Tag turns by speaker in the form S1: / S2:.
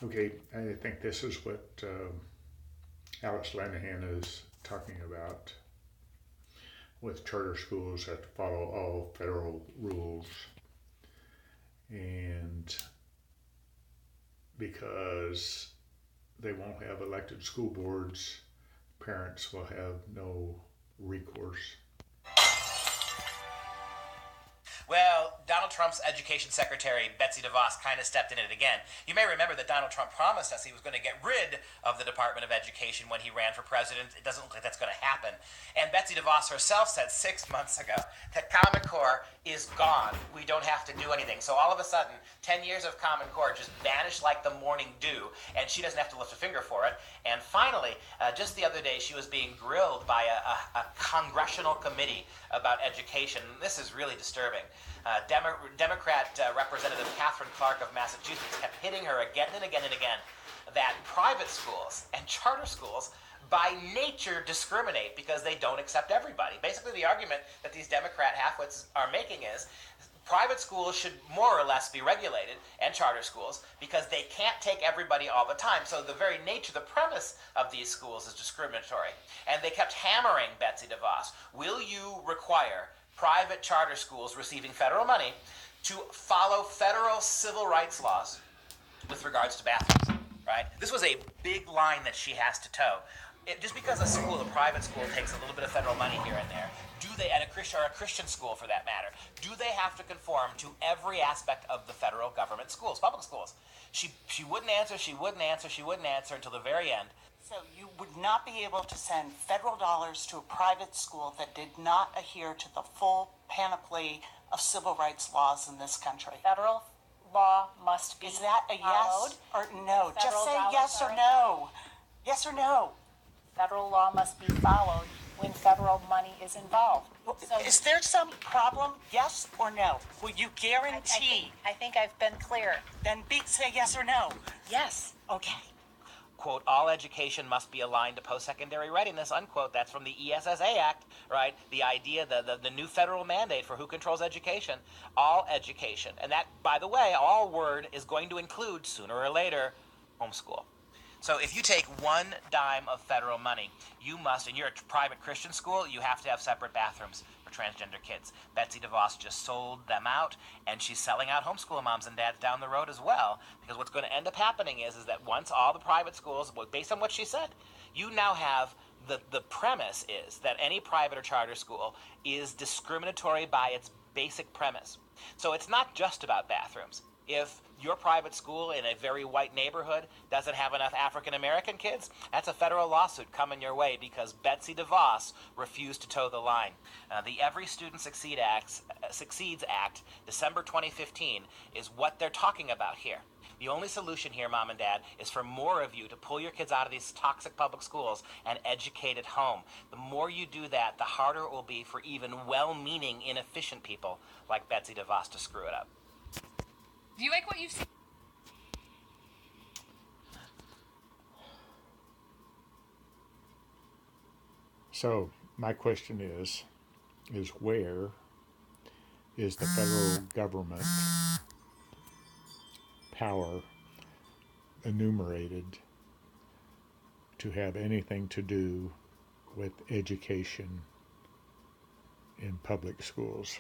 S1: Okay, I think this is what Alex Lanahan is talking about with charter schools have to follow all federal rules. And because they won't have elected school boards, parents will have no recourse.
S2: Well, Donald Trump's education secretary, Betsy DeVos, kind of stepped in it again. You may remember that Donald Trump promised us he was going to get rid of the Department of Education when he ran for president. It doesn't look like that's going to happen. And Betsy DeVos herself said 6 months ago that Common Core is gone. We don't have to do anything. So all of a sudden, 10 years of Common Core just vanished like the morning dew, and she doesn't have to lift a finger for it. And finally, just the other day, she was being grilled by a congressional committee about education. This is really disturbing. Democrat Representative Catherine Clark of Massachusetts kept hitting her again and again and again that private schools and charter schools by nature discriminate because they don't accept everybody. Basically, the argument that these Democrat halfwits are making is private schools should more or less be regulated, and charter schools, because they can't take everybody all the time. So the very nature, the premise of these schools is discriminatory. And they kept hammering Betsy DeVos, will you require private charter schools receiving federal money to follow federal civil rights laws with regards to bathrooms, right? This was a big line that she has to toe. Just because a private school takes a little bit of federal money here and there, do they, and a Christian school for that matter, do they have to conform to every aspect of the federal government schools, public schools? She wouldn't answer until the very end.
S3: So you would not be able to send federal dollars to a private school that did not adhere to the full panoply of civil rights laws in this country.
S4: Federal law must be
S3: Is that a
S4: followed.
S3: yes or no? Just
S4: Federal
S3: say
S4: dollars
S3: yes or
S4: are-
S3: no. Yes or no.
S4: Federal law must be followed when federal money is involved. So
S3: Is there some problem? Yes or no? Will you guarantee?
S4: I think I've been clear.
S3: Then say yes or no.
S4: Yes.
S3: Okay.
S2: Quote, all education must be aligned to post-secondary readiness, unquote. That's from the ESSA Act, right? The idea, the new federal mandate for who controls education. All education. And that, by the way, all word is going to include, sooner or later, homeschool. So if you take one dime of federal money, you must, in your private Christian school, you have to have separate bathrooms for transgender kids. Betsy DeVos just sold them out, and she's selling out homeschool moms and dads down the road as well, because what's going to end up happening is that once all the private schools, based on what she said, you now have the premise is that any private or charter school is discriminatory by its basic premise. So it's not just about bathrooms. If your private school in a very white neighborhood doesn't have enough African American kids, that's a federal lawsuit coming your way because Betsy DeVos refused to toe the line. The Every Student Succeeds Act, December 2015, is what they're talking about here. The only solution here, Mom and Dad, is for more of you to pull your kids out of these toxic public schools and educate at home. The more you do that, the harder it will be for even well-meaning, inefficient people like Betsy DeVos to screw it up.
S5: Do you like what you've seen?
S1: So my question is where is the federal government power enumerated to have anything to do with education in public schools?